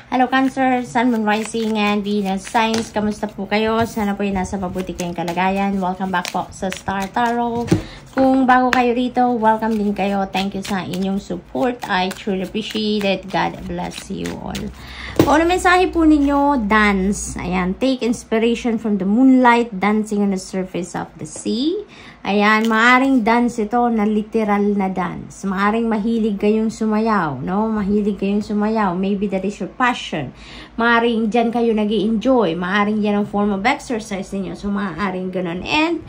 Hello Cancer, Sun, Moon, Rising, and Venus Signs. Kamusta po kayo? Sana po ay nasa mabuti kayong kalagayan. Welcome back po sa Star Tarot. Kung bago kayo rito, welcome din kayo. Thank you sa inyong support. I truly appreciate it. God bless you all. Kung ano mensahe po ninyo, dance. Ayan, take inspiration from the moonlight dancing on the surface of the sea. Ayan, maaring dance ito na literal na dance. Maaring mahilig kayong sumayaw, no? Mahilig kayong sumayaw. Maybe that is your passion. Maaring dyan kayo nag-i-enjoy. Maaring yan ang form of exercise ninyo. So, maaring ganun. And,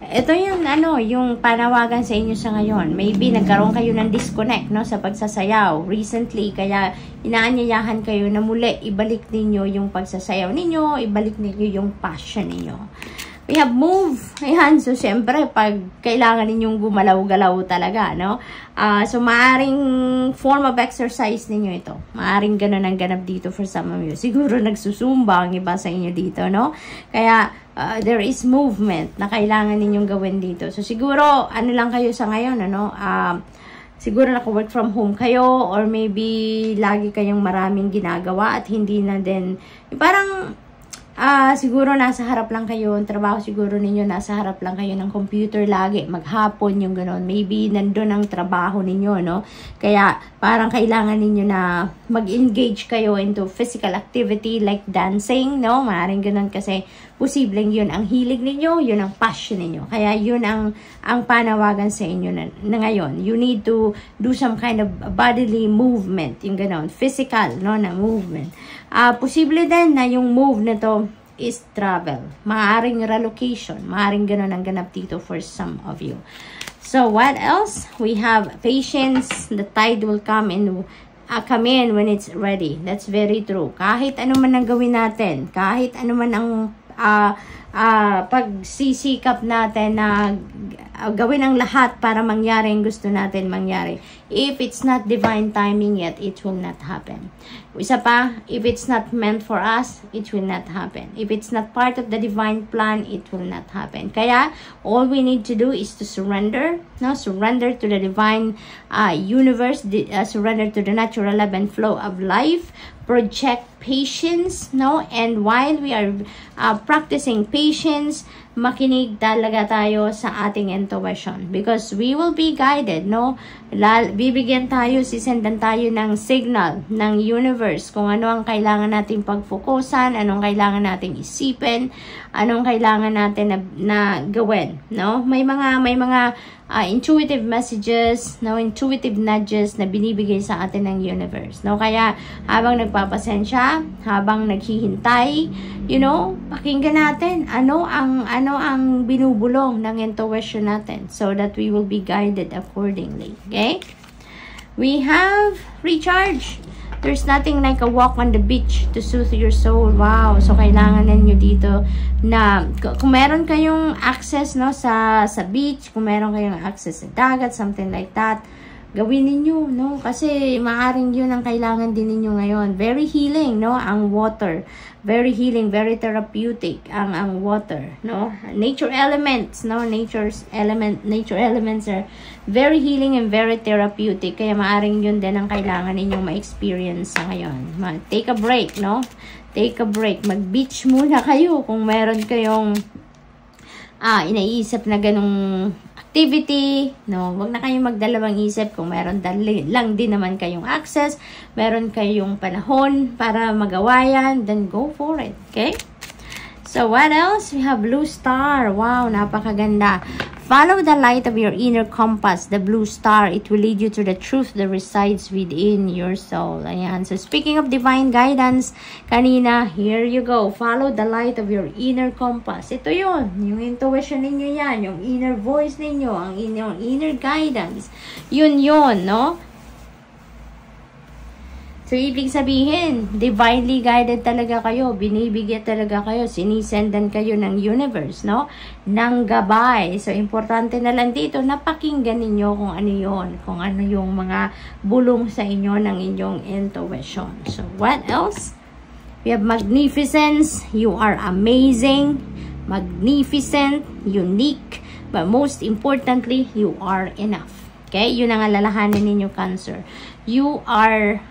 ito yung, yung panawagan sa inyo sa ngayon. Maybe nagkaroon kayo ng disconnect, no? Sa pagsasayaw. Recently, kaya inaanyayahan kayo na muli ibalik ninyo yung pagsasayaw ninyo. Ibalik ninyo yung passion ninyo. We have move. Ayan. So, syempre, pag kailangan ninyong gumalaw-galaw talaga, no? So, maaring form of exercise ninyo ito. Maaring ganun ang ganap dito for some of you. Siguro nagsusumba ang iba sa inyo dito, no? Kaya, there is movement na kailangan ninyong gawin dito. So, siguro, ano lang kayo sa ngayon, ano? Siguro naka-work from home kayo or maybe lagi kayong maraming ginagawa at hindi na din, parang, siguro nasa harap lang kayo, ang trabaho siguro ninyo, nasa harap lang kayo ng computer lagi, maghapon yung gano'n. Maybe nandun ang trabaho ninyo, no? Kaya parang kailangan ninyo na mag-engage kayo into physical activity like dancing, no? Maaaring gano'n kasi posibleng yun ang hilig ninyo, yun ang passion ninyo. Kaya yun ang panawagan sa inyo na ngayon. You need to do some kind of bodily movement, yung gano'n, physical, no, na movement. Posible din na yung move na to is travel. Maaring relocation. Maaring ganun ang ganap dito for some of you. So, what else? We have patience. The tide will come in when it's ready. That's very true. Kahit ano man ang gawin natin, kahit ano man ang pagsisikap natin na gawin ang lahat para mangyari ang gusto natin mangyari. If it's not divine timing yet, it will not happen. Isa pa, if it's not meant for us, it will not happen. If it's not part of the divine plan, it will not happen. Kaya, all we need to do is to surrender, no? Surrender to the divine universe, surrender to the natural ebb and flow of life, project patience, no? And while we are practicing patience, makinig talaga tayo sa ating intuition because we will be guided, no? Bibigyan tayo, sisendan tayo ng signal ng universe kung ano ang kailangan nating pagfokusan, anong kailangan nating isipin, anong kailangan natin na gawin, no? May mga intuitive messages, no, intuitive nudges na binibigay sa atin ng universe, no? Kaya habang nagpapasensya, habang naghihintay, you know, pakinggan natin ano ang binubulong ng intuition natin so that we will be guided accordingly. Okay? We have recharge. There's nothing like a walk on the beach to soothe your soul. Wow. So, kailangan ninyo dito na kung meron kayong access, no, sa beach, kung meron kayong access sa dagat, something like that, gawin ninyo, no? Kasi maaring yun ang kailangan din ninyo ngayon. Very healing, no? Ang water. Very healing, very therapeutic ang water, no? Nature elements, no? Nature elements are very healing and very therapeutic. Kaya maaring yun din ang kailangan ninyong ma-experience sa ngayon. Take a break, no? Take a break. Mag-beach muna kayo kung meron kayong inaisip na ganong activity, no? Huwag na kayong magdalawang isip kung meron lang din naman kayong access, meron kayong panahon para magawa yan, then go for it, okay? So, what else? We have blue star. Wow, napakaganda. Follow the light of your inner compass, the blue star. It will lead you to the truth that resides within your soul. Ayan. So, speaking of divine guidance, kanina, here you go. Follow the light of your inner compass. Ito yun. Yung intuition ninyo yan. Yung inner voice ninyo. Ang inyong inner guidance. Yun, no? So, ibig sabihin, divinely guided talaga kayo. Binibigyan talaga kayo. Sinisendan kayo ng universe, no? Ng gabay. So, importante na lang dito, napakinggan ninyo kung ano yun. Kung ano yung mga bulong sa inyo ng inyong intuition. So, what else? We have magnificence. You are amazing. Magnificent. Unique. But most importantly, you are enough. Okay? Yun ang alalahanin ninyo, Cancer. You are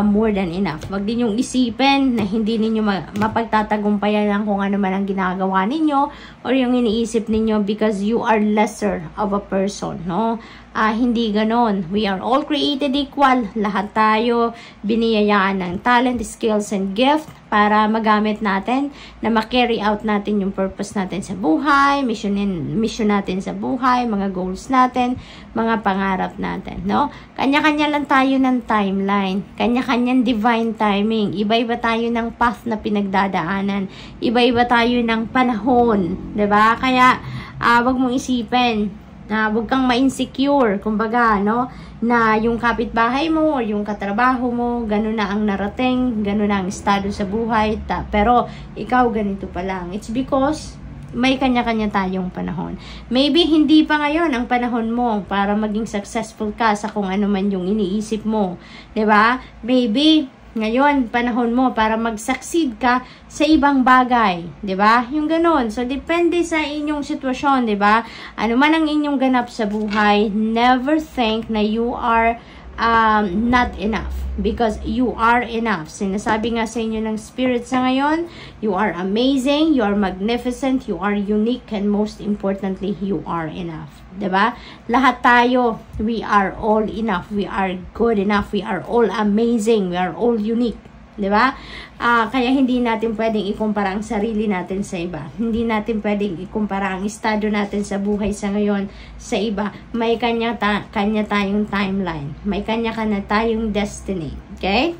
more than enough. Wag din yung isipin na hindi ninyo mapagtatagumpayan lang kung ano man ang ginagawa ninyo or yung iniisip ninyo because you are lesser of a person, no? Hindi ganon. We are all created equal. Lahat tayo biniyayaan ng talent, skills, and gift para magamit natin na ma-carry out natin yung purpose natin sa buhay, mission natin sa buhay, mga goals natin, mga pangarap natin, no? Kanya-kanya lang tayo ng timeline. Kanya-kanyang divine timing. Iba-iba tayo ng path na pinagdadaanan. Iba-iba tayo ng panahon, 'di ba? Kaya wag mong isipin na wag kang ma-insecure, kumbaga, no? Na yung kapitbahay mo or yung katrabaho mo, gano'n na ang narating, gano'n na ang estado sa buhay, pero ikaw ganito pa lang. It's because may kanya-kanya tayong panahon. Maybe hindi pa ngayon ang panahon mo para maging successful ka sa kung ano man yung iniisip mo, 'di ba? Maybe ngayon, panahon mo para mag-succeed ka sa ibang bagay, 'di ba? Yung ganoon. So, depende sa inyong sitwasyon, 'di ba? Ano man ang inyong ganap sa buhay, never think na you are not enough. Because you are enough. Sinasabi nga sa inyo ng spirit sa ngayon, you are amazing, you are magnificent, you are unique, and most importantly, you are enough. 'Di ba? Lahat tayo, we are all enough, we are good enough, we are all amazing, we are all unique. 'Di ba? Kaya hindi natin pwedeng ikumpara ang sarili natin sa iba. Hindi natin pwedeng ikumpara ang estado natin sa buhay sa ngayon sa iba. May kanya tayong timeline. May kanya tayong destiny. Okay?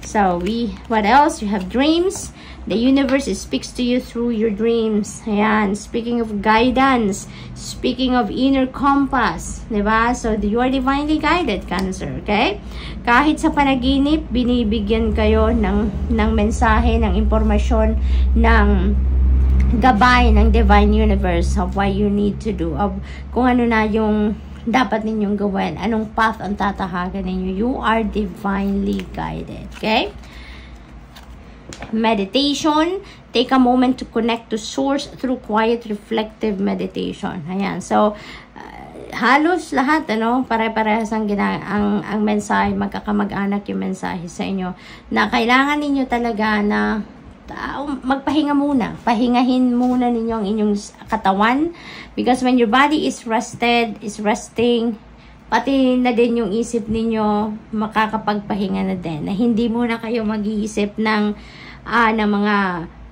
So, what else? You have dreams. The universe speaks to you through your dreams. Ayan. Speaking of guidance, speaking of inner compass, diba? So, you are divinely guided, Cancer, okay? Kahit sa panaginip, binibigyan kayo ng mensahe, ng impormasyon, ng gabay ng divine universe of what you need to do, of kung ano na yung dapat ninyong gawin, anong path ang tatahagan ninyo. You are divinely guided, okay? Meditation, take a moment to connect to source through quiet reflective meditation. Ayan. So halos lahat, pare-parehas ang mensahe, magkakamag-anak yung mensahe sa inyo na kailangan ninyo talaga na magpahinga muna. Pahingahin muna ninyo ang inyong katawan because when your body is resting, pati na din yung isip ninyo makakapagpahinga na din. Na hindi muna kayo mag-iisip ng mga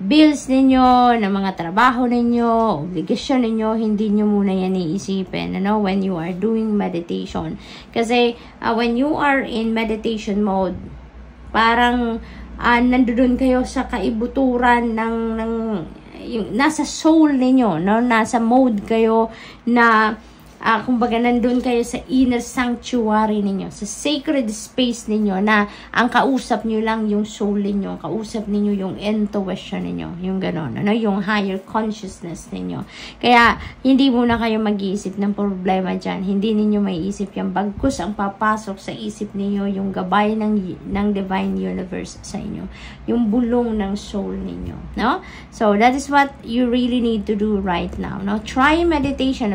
bills ninyo, ng mga trabaho ninyo, obligasyon ninyo, hindi nyo muna yan iisipin, when you are doing meditation. Kasi when you are in meditation mode, parang nandoon kayo sa kaibuturan ng yung nasa soul ninyo, nasa mode kayo na kumbaga nandun kayo sa inner sanctuary ninyo, sa sacred space ninyo na ang kausap nyo lang yung soul ninyo, kausap ninyo yung intuition ninyo, yung gano'n, yung higher consciousness ninyo. Kaya hindi muna kayo mag-iisip ng problema dyan, hindi ninyo maiisip yan, bagkus ang papasok sa isip ninyo yung gabay ng divine universe sa inyo, yung bulong ng soul ninyo, no? So that is what you really need to do right now. Now try meditation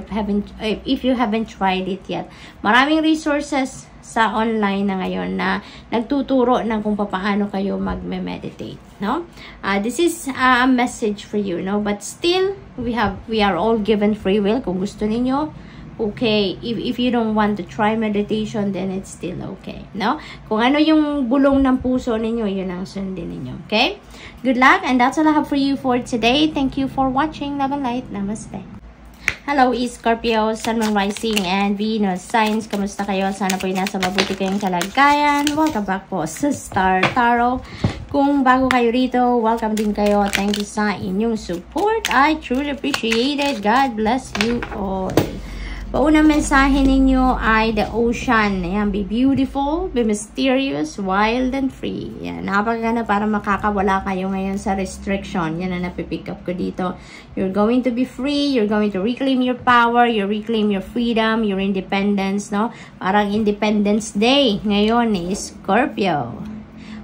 if you haven't tried it yet. Maraming resources sa online na ngayon na nagtuturo ng kung paano kayo magme-meditate, no? This is a message for you, no? But still, we are all given free will. Kung gusto niyo, okay. If you don't want to try meditation, then it's still okay, no? Kung ano yung bulong ng puso ninyo, yun ang sundin ninyo, okay? Good luck, and that's all I have for you for today. Thank you for watching. Love and light. Namaste. Hello, Scorpio, Sun, Moon, Rising, and Venus signs. Kamusta kayo? Sana po nasa mabuti kayong kalagayan. Welcome back po sa Star Tarot. Kung bago kayo rito, welcome din kayo. Thank you sa inyong support. I truly appreciate it. God bless you all. Paunang mensahe ninyo ay the ocean. Ayan, be beautiful, be mysterious, wild, and free. Ayan, napakaganda para makakawala kayo ngayon sa restriction. Yan ang napipick up ko dito. You're going to be free, you're going to reclaim your power, you reclaim your freedom, your independence, no? Parang Independence Day ngayon is Scorpio.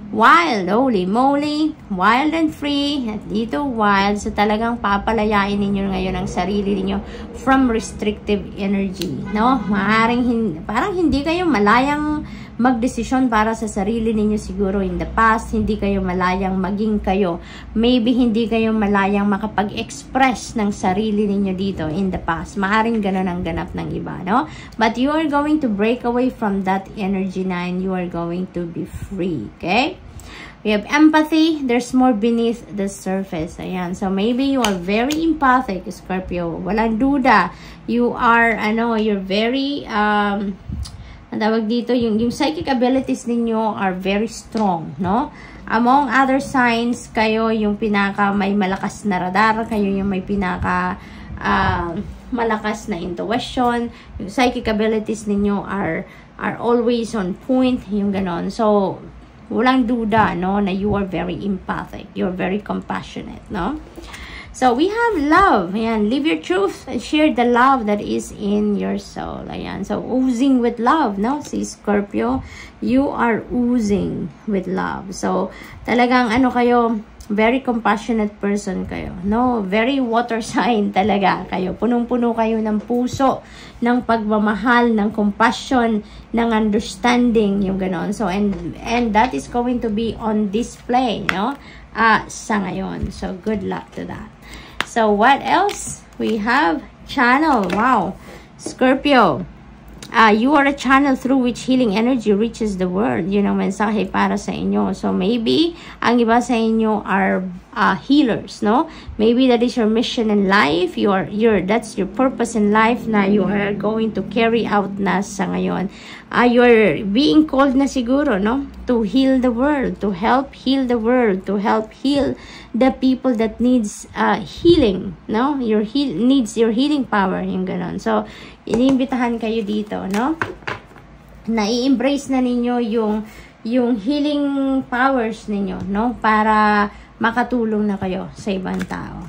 Wild, holy moly, wild and free, at dito wild, so talagang papalayain ninyo ngayon ang sarili niyo from restrictive energy, no? Parang hindi kayo malayang magdesisyon para sa sarili ninyo siguro in the past. Hindi kayo malayang maging kayo. Maybe hindi kayo malayang makapag-express ng sarili ninyo dito in the past. Maaring ganun ang ganap ng iba, no? But you are going to break away from that energy na and you are going to be free, okay? We have empathy. There's more beneath the surface. Ayan. So, maybe you are very empathic, Scorpio. Walang duda. You are, you're very, ang tawag dito, yung psychic abilities ninyo are very strong, no? Among other signs, kayo yung pinaka may malakas na radar. Kayo yung may pinaka, malakas na intuition. Yung psychic abilities ninyo are always on point. Yung ganon. So, walang duda, no, na you are very empathic. You're very compassionate, no? So, we have love. Ayan, live your truth and share the love that is in your soul. Ayan, so oozing with love, no? Si Scorpio, you are oozing with love. So, talagang kayo, very compassionate person kayo, no? Very water sign talaga kayo. Punong-puno kayo ng puso, ng pagmamahal, ng compassion, ng understanding, yung ganon. So, and that is going to be on display, no? Sa ngayon. So, good luck to that. So, what else? We have channel. Wow. Scorpio. You are a channel through which healing energy reaches the world. Yun ang mensahe para sa inyo. So, maybe, ang iba sa inyo are healers, no? Maybe that is your mission in life. That's your purpose in life na you are going to carry out na sa ngayon. You're being called na siguro, no? To heal the world, to help heal the world, to help heal the people that needs healing, no? Needs your healing power, yung ganon. So, iniimbitahan kayo dito, no? Na i-embrace na ninyo yung healing powers ninyo, no? Para makatulong na kayo sa ibang tao.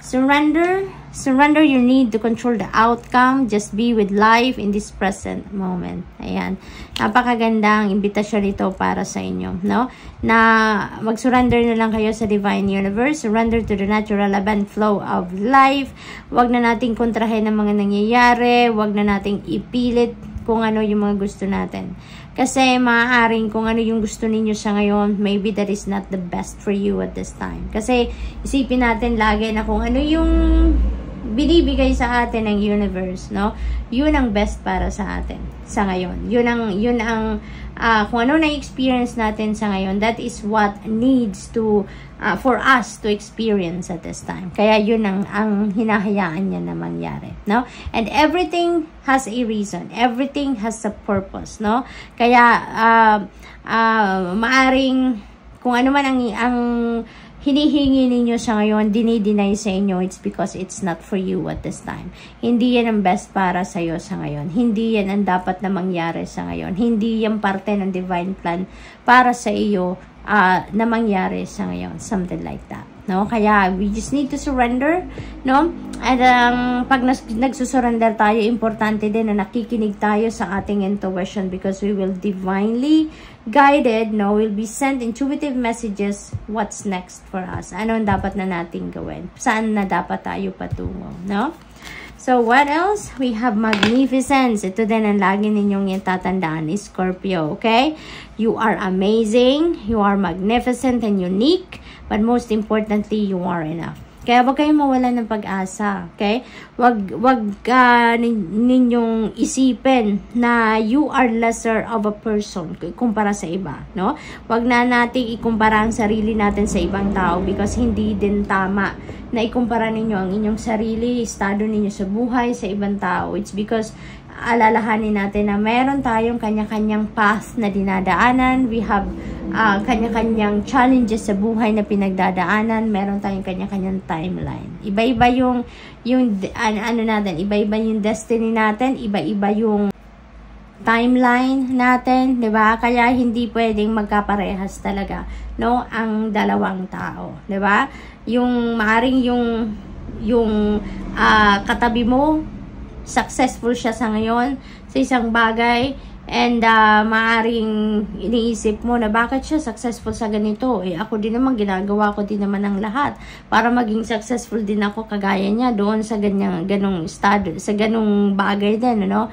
Surrender your need to control the outcome. Just be with life in this present moment. Ayan. Napakagandang imbitasyon ito para sa inyo, no? Na mag-surrender na lang kayo sa divine universe. Surrender to the natural ebb and flow of life. Huwag na nating kontrahin ang mga nangyayari. Huwag na nating ipilit kung ano yung mga gusto natin. Kasi maaaring kung ano yung gusto ninyo sa ngayon, maybe that is not the best for you at this time. Kasi isipin natin lagi na kung ano yung binibigay sa atin ng universe, no? Yun ang best para sa atin sa ngayon. Yun ang kung ano na experience natin sa ngayon, that is what needs to for us to experience at this time. Kaya yun ang hinahayaan niya na mangyari, no? And everything has a reason. Everything has a purpose, no? Kaya maaring kung ano man ang hinihingi ninyo sa ngayon, dinideny sa inyo, it's because it's not for you at this time. Hindi yan ang best para sa iyo sa ngayon. Hindi yan ang dapat na mangyari sa ngayon. Hindi yan parte ng divine plan para sa iyo na mangyari sa ngayon. Something like that, no? Kaya we just need to surrender, no? At pag nagsusurrender tayo, importante din na nakikinig tayo sa ating intuition because we will divinely guided, no? Will be sent intuitive messages what's next for us. Ano ang dapat na nating gawin? Saan na dapat tayo patungo, no? So, what else? We have magnificence. Ito din ang lagi ninyong itatandaan, Scorpio, okay? You are amazing, you are magnificent and unique, but most importantly, you are enough. Kaya wag kayong mawalan ng pag-asa, okay? Wag ninyong isipin na you are lesser of a person kumpara sa iba, no? Wag na nating ikumpara ang sarili natin sa ibang tao because hindi din tama na ikumpara ninyo ang inyong sarili, estado ninyo sa buhay sa ibang tao. It's because alalahanin natin na meron tayong kanya-kanyang path na dinadaanan. We have kanya-kanyang challenges sa buhay na pinagdadaanan. Meron tayong kanya-kanyang timeline. Iba-iba yung natin, iba-iba yung destiny natin, iba-iba yung timeline natin, 'di ba? Kaya hindi pwedeng magkaparehas talaga, no, ang dalawang tao, 'di ba? Yung maaring yung katabi mo successful siya sa ngayon sa isang bagay and maaring iniisip mo na bakit siya successful sa ganito, ako din naman ginagawa ko din naman ang lahat para maging successful din ako kagaya niya doon sa ganong estado, sa ganong bagay din, ano?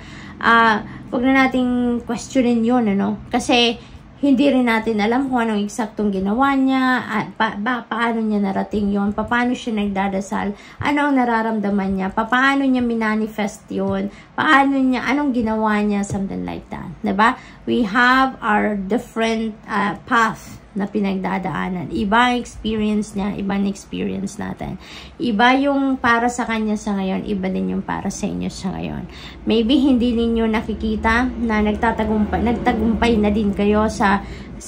wag na nating questionin yun, ano? Kasi, hindi rin natin alam kung anong eksaktong ginawa niya, at paano niya narating yon, paano siya nagdadasal, ano ang nararamdaman niya, paano niya minanifest yun, anong ginawa niya, something like that. Diba? We have our different path na pinagdadaanan. Iba ang experience niya, iba ang experience natin. Iba yung para sa kanya sa ngayon, iba din yung para sa inyo sa ngayon. Maybe hindi ninyo nakikita na nagtagumpay na din kayo sa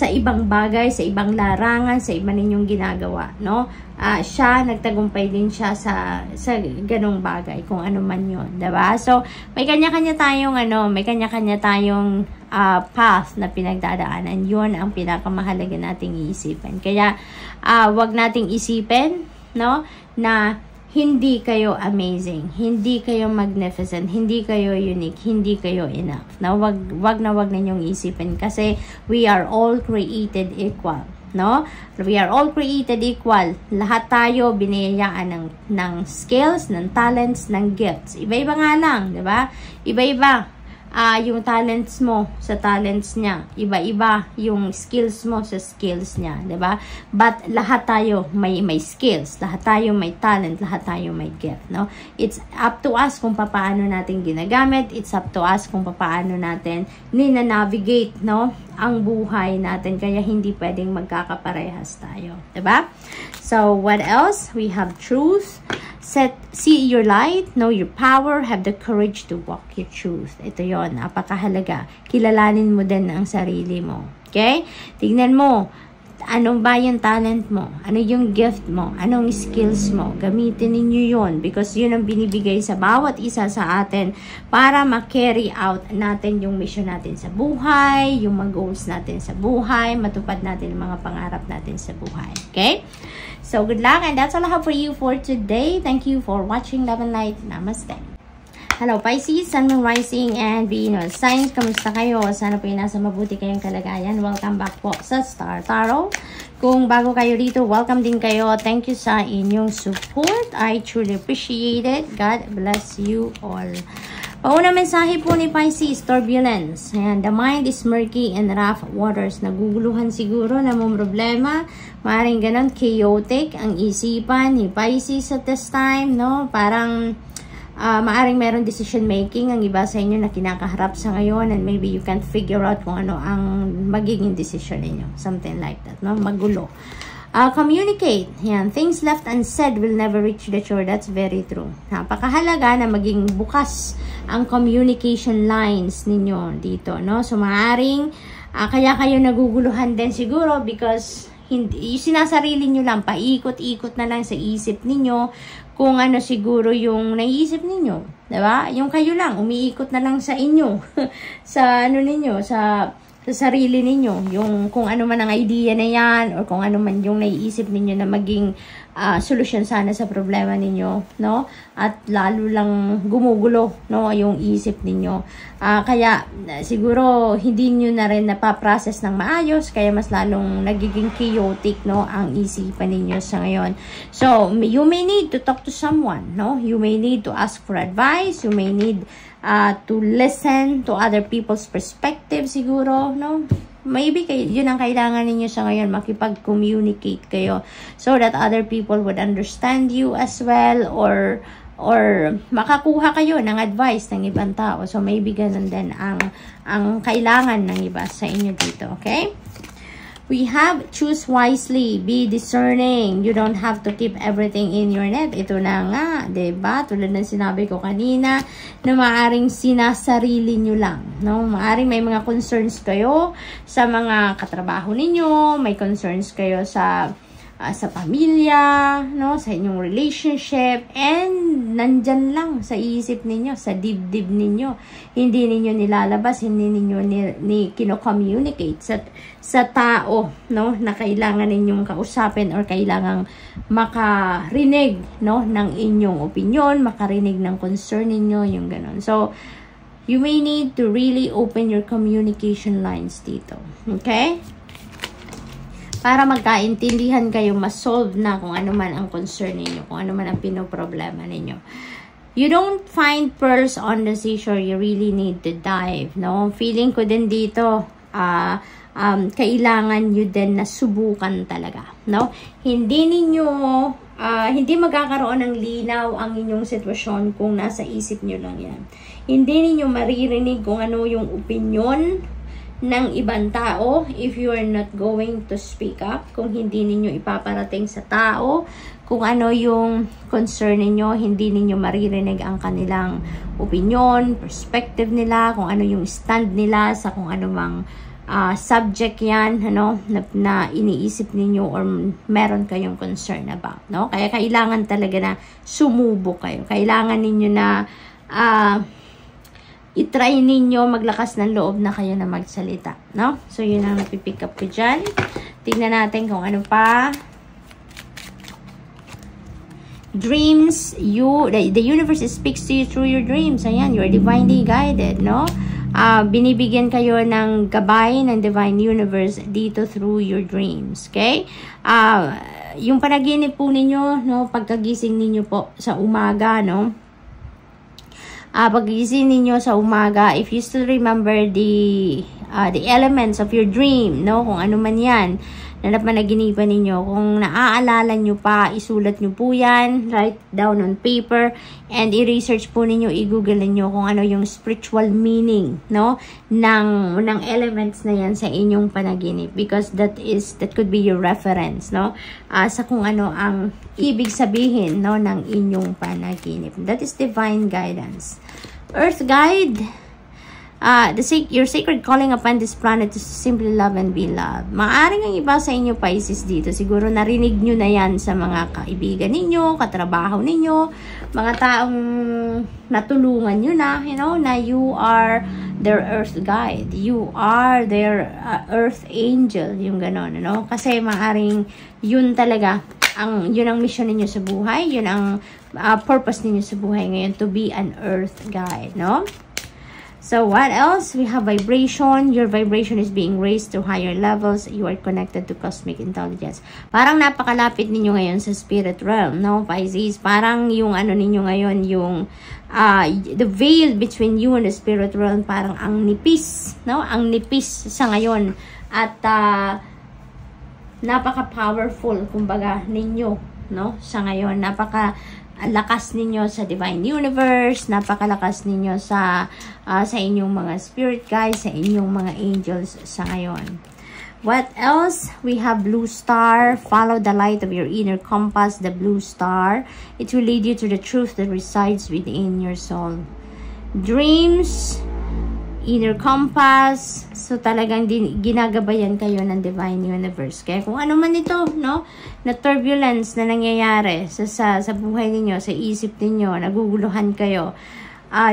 ibang bagay, sa ibang larangan, sa iba ninyong ginagawa, no? Siya, nagtagumpay din siya sa ganong bagay, kung ano man yun, diba? So, may kanya-kanya tayong, path na pinagdadaanan. Yun ang pinakamahalaga nating iisipin. Kaya, wag nating isipin, no, na hindi kayo amazing, hindi kayo magnificent, hindi kayo unique, hindi kayo enough. No? Wag na ninyong isipin kasi we are all created equal. No? We are all created equal. Lahat tayo biniyayaan ng skills, ng talents, ng gifts. Iba-iba nga lang, 'di ba? Iba-iba yung talents mo sa talents niya. Iba-iba yung skills mo sa skills niya, 'di ba? But lahat tayo may skills, lahat tayo may talent, lahat tayo may gift, no? It's up to us kung paano natin ginagamit. It's up to us kung paano natin nina-navigate, no, ang buhay natin. Kaya hindi pwedeng magkakaparehas tayo, 'di ba? So, what else? We have truth. See your light, know your power, have the courage to walk your truth. Ito yon, napakahalaga. Kilalanin mo din ang sarili mo. Okay? Tignan mo, anong ba yung talent mo? Ano yung gift mo? Anong skills mo? Gamitin ninyo yon because yun ang binibigay sa bawat isa sa atin para ma-carry out natin yung mission natin sa buhay, yung mga goals natin sa buhay, matupad natin ang mga pangarap natin sa buhay. Okay? So, good luck, and that's all I have for you for today. Thank you for watching Love and Light. Namaste. Hello, Pisces, Sun, Moon, Rising, and Venus signs. Kamusta kayo? Sana po yung nasa mabuti kayong kalagayan. Welcome back po sa Star Tarot. Kung bago kayo dito, welcome din kayo. Thank you sa inyong support. I truly appreciate it. God bless you all. Paunang mensahe po ni Pisces, turbulence. Ayan, the mind is murky and rough waters. Naguguluhan siguro na mong problema. Maaaring ganun, chaotic ang isipan ni Pisces at this time, no? Parang maaaring meron decision making ang iba sa inyo na kinakaharap sa ngayon, and maybe you can't figure out kung ano ang magiging decision ninyo. Something like that, no? Magulo. Communicate. Yan. Things left unsaid will never reach the shore. That's very true. Napakahalaga na maging bukas ang communication lines ninyo dito, no? So, maaaring kaya kayo naguguluhan din siguro because hindi, sinasarili nyo lang, paikot-ikot na lang sa isip ninyo kung ano siguro yung naiisip ninyo. Diba? Yung kayo lang, umiikot na lang sa inyo. sa ano ninyo, sa sarili ninyo, yung kung ano man ang idea na yan or kung ano man yung naiisip ninyo na maging solusyon sana sa problema ninyo, no? At lalo lang gumugulo, no, yung isip ninyo. Kaya siguro hindi nyo na rin napaprocess ng maayos, kaya mas lalong nagiging chaotic, no, ang isipan ninyo sa ngayon. So, you may need to talk to someone, no? You may need to ask for advice, you may need to listen to other people's perspective siguro, no? Maybe yun ang kailangan ninyo sa ngayon, makipag-communicate kayo so that other people would understand you as well, or makakuha kayo ng advice ng ibang tao. So maybe ganun din ang kailangan ng iba sa inyo dito, okay? We have choose wisely, be discerning. You don't have to keep everything in your net. Ito na nga, diba? Tulad ng sinabi ko kanina, na maaring sinasarili nyo lang, no? Maaring may mga concerns kayo sa mga katrabaho ninyo, may concerns kayo sa pamilya, no, sa inyong relationship, and nandyan lang sa isip ninyo, sa dibdib ninyo. Hindi ninyo nilalabas, hindi ninyo kino-communicate sa tao, no, na kailangan ninyong kausapin or kailangang makarinig, no, ng inyong opinion, makarinig ng concern ninyo, yung ganun. So, you may need to really open your communication lines dito. Okay? Para magkaintindihan kayo, ma-solve na kung ano man ang concern ninyo, kung ano man ang pinoproblema ninyo. you don't find pearls on the seashore. You really need to dive, no? Feeling ko din dito, kailangan nyo din na subukan talaga, no? Hindi magkakaroon ng linaw ang inyong sitwasyon kung nasa isip nyo lang yan. Hindi ninyo maririnig kung ano yung opinion ng ibang tao if you are not going to speak up. Kung hindi ninyo ipaparating sa tao kung ano yung concern ninyo, hindi ninyo maririnig ang kanilang opinion, perspective nila, kung ano yung stand nila sa kung ano mang subject yan, ano, na iniisip ninyo or meron kayong concern about, no? Kaya kailangan talaga na sumubok kayo. Kailangan ninyo na i-try ninyo maglakas ng loob na kayo na magsalita, no? So, yun ang napipick up ko dyan. Tignan natin kung ano pa. Dreams, the universe speaks to you through your dreams. Ayan, you are divinely guided, no? Binibigyan kayo ng gabay ng divine universe dito through your dreams, okay? Yung panaginip po ninyo, no, pagkagising ninyo po sa umaga, no? Pagkagising ninyo sa umaga, if you still remember the elements of your dream, no, kung ano man yan, na napanaginipan ninyo. Kung naaalala nyo pa, isulat nyo po yan, write down on paper, and i-research po ninyo, i-google ninyo kung ano yung spiritual meaning, no, ng elements na yan sa inyong panaginip, because that could be your reference, no, sa kung ano ang ibig sabihin, no, ng inyong panaginip. That is divine guidance. Earth guide, your sacred calling upon this planet is to simply love and be loved. Maaring ang iba sa inyo, Pisces, dito, siguro narinig nyo na yan sa mga kaibigan ninyo, katrabaho ninyo, mga taong natulungan nyo na, you know, na you are their earth guide. You are their earth angel, yung gano'n, no? Kasi maaring yun talaga, yun ang mission ninyo sa buhay, yun ang purpose ninyo sa buhay ngayon, to be an earth guide, no? So, what else? We have vibration. Your vibration is being raised to higher levels. You are connected to cosmic intelligence. Parang napakalapit ninyo ngayon sa spirit realm, no, Pisces? Parang yung ano ninyo ngayon, yung the veil between you and the spirit realm, parang ang nipis, no? Ang nipis sa ngayon. At napaka-powerful, kumbaga, ninyo, no? Sa ngayon, napaka-lakas ninyo sa divine universe, napakalakas ninyo sa inyong mga spirit guides, sa inyong mga angels sa ngayon. What else? We have blue star. Follow the light of your inner compass, the blue star. It will lead you to the truth that resides within your soul. Dreams, inner compass. So, talagang ginagabayan kayo ng divine universe. Kaya kung ano man ito, no, na turbulence na nangyayari sa buhay ninyo, sa isip ninyo, naguguluhan kayo,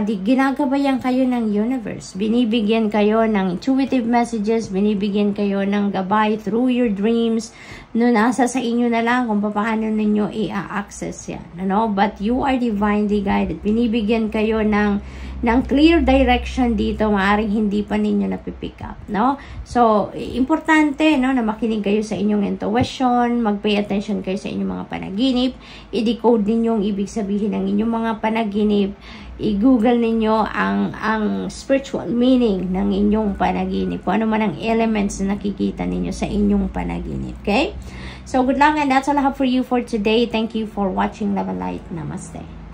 ginagabayan kayo ng universe. Binibigyan kayo ng intuitive messages, binibigyan kayo ng gabay through your dreams, no, nasa sa inyo na lang kung paano ninyo i-access yan, no? But you are divinely guided. Binibigyan kayo ng clear direction dito, maaaring hindi pa ninyo napipick up, no? So, importante, no, na makinig kayo sa inyong intuition, mag-pay attention kayo sa inyong mga panaginip, i-decode ninyo ang ibig sabihin ng inyong mga panaginip, i-google ninyo ang spiritual meaning ng inyong panaginip, kung ano man ang elements na nakikita ninyo sa inyong panaginip, okay? So, good luck, and that's all I have for you for today. Thank you for watching Love and Light. Namaste.